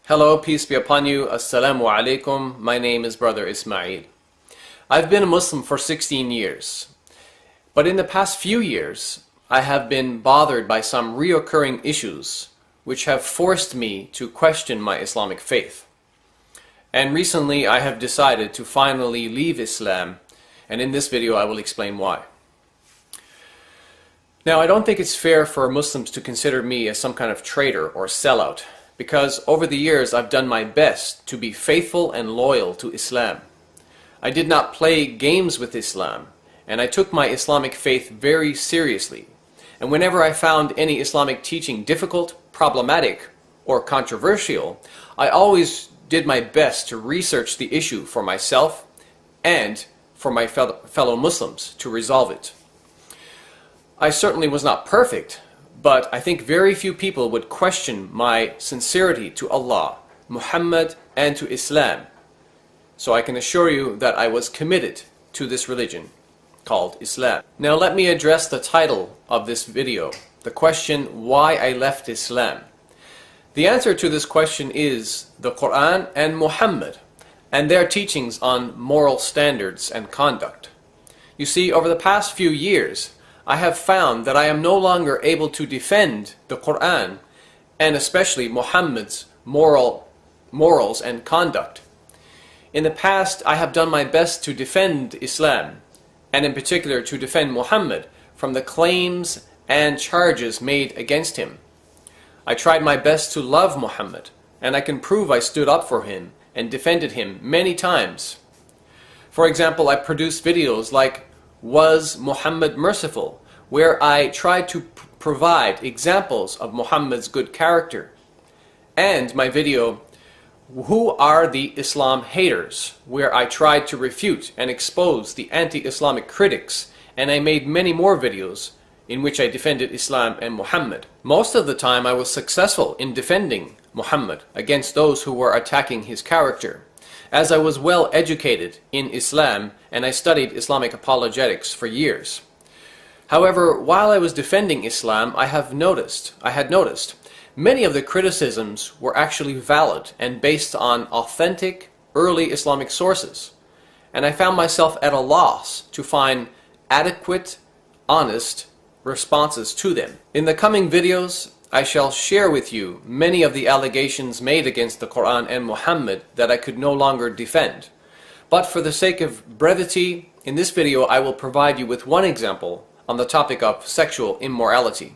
Hello, peace be upon you. Assalamu alaikum. My name is Brother Ismail. I've been a Muslim for 16 years. But in the past few years, I have been bothered by some reoccurring issues which have forced me to question my Islamic faith. And recently I have decided to finally leave Islam, and in this video I will explain why. Now, I don't think it's fair for Muslims to consider me as some kind of traitor or sellout, because over the years I've done my best to be faithful and loyal to Islam. I did not play games with Islam, and I took my Islamic faith very seriously. And whenever I found any Islamic teaching difficult, problematic, or controversial, I always did my best to research the issue for myself and for my fellow Muslims to resolve it. I certainly was not perfect, but I think very few people would question my sincerity to Allah, Muhammad, and to Islam. So I can assure you that I was committed to this religion called Islam. Now let me address the title of this video, the question, why I left Islam. The answer to this question is the Quran and Muhammad and their teachings on moral standards and conduct. You see, over the past few years, I have found that I am no longer able to defend the Quran and especially Muhammad's morals and conduct. In the past, I have done my best to defend Islam, and in particular to defend Muhammad from the claims and charges made against him. I tried my best to love Muhammad, and I can prove I stood up for him and defended him many times. For example, I produced videos like Was Muhammad Merciful?, where I tried to provide examples of Muhammad's good character, and my video Who are the Islam Haters?, where I tried to refute and expose the anti-Islamic critics, and I made many more videos in which I defended Islam and Muhammad. Most of the time I was successful in defending Muhammad against those who were attacking his character, as I was well educated in Islam and I studied Islamic apologetics for years. However, while I was defending Islam, I had noticed many of the criticisms were actually valid and based on authentic early Islamic sources, and I found myself at a loss to find adequate, honest responses to them. In the coming videos, I shall share with you many of the allegations made against the Quran and Muhammad that I could no longer defend. But for the sake of brevity, in this video I will provide you with one example on the topic of sexual immorality.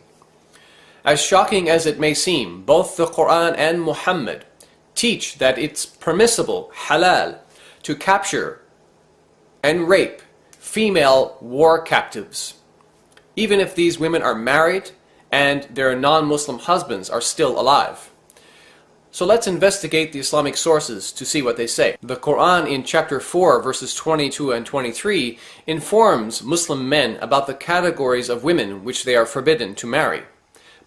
As shocking as it may seem, both the Quran and Muhammad teach that it's permissible, halal, to capture and rape female war captives, even if these women are married and their non-Muslim husbands are still alive. So let's investigate the Islamic sources to see what they say. The Quran in chapter 4 verses 22 and 23 informs Muslim men about the categories of women which they are forbidden to marry.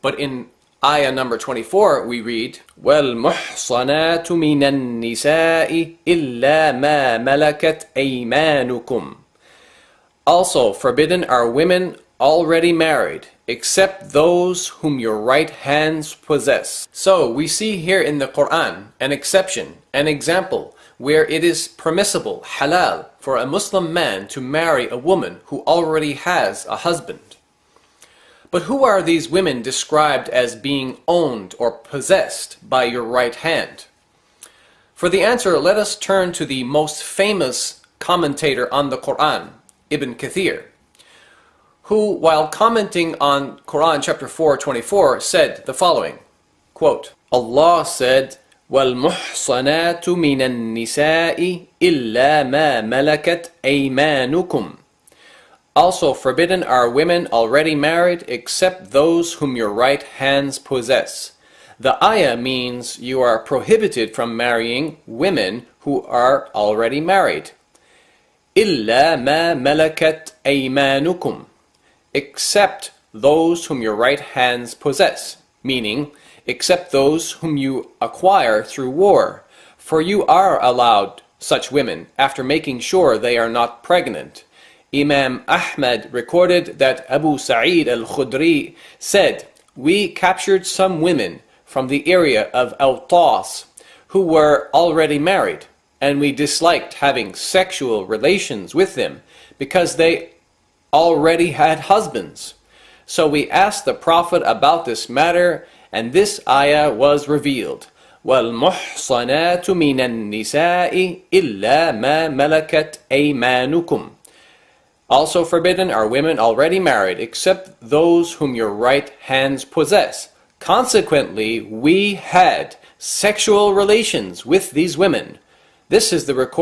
But in ayah number 24 we read, وَالْمُحْصَنَاتُ مِنَ النِّسَاءِ إِلَّا مَا مَلَكَتْ أَيْمَانُكُمْ. Also forbidden are women already married, except those whom your right hands possess. So we see here in the Quran an exception, an example, where it is permissible, halal, for a Muslim man to marry a woman who already has a husband. But who are these women described as being owned or possessed by your right hand? For the answer, let us turn to the most famous commentator on the Quran, Ibn Kathir, who, while commenting on Quran chapter 4:24, said the following, quote, Allah said, وَالْمُحْصَنَاتُ مِنَ النِّسَاءِ إِلَّا مَا مَلَكَتْ أَيْمَانُكُمْ. Also forbidden are women already married, except those whom your right hands possess. The ayah means you are prohibited from marrying women who are already married. إِلَّا مَا مَلَكَتْ أَيْمَانُكُمْ. Except those whom your right hands possess, meaning except those whom you acquire through war, for you are allowed such women after making sure they are not pregnant. Imam Ahmad recorded that Abu Sa'id al-Khudri said, "We captured some women from the area of Awtas who were already married, and we disliked having sexual relations with them because they already had husbands. So we asked the Prophet about this matter, and this ayah was revealed. وَالْمُحْصَنَاتُ مِنَ النِّسَاءِ إِلَّا مَا مَلَكَتْ أَيْمَانُكُمْ. Also forbidden are women already married, except those whom your right hands possess. Consequently, we had sexual relations with these women. This is the recording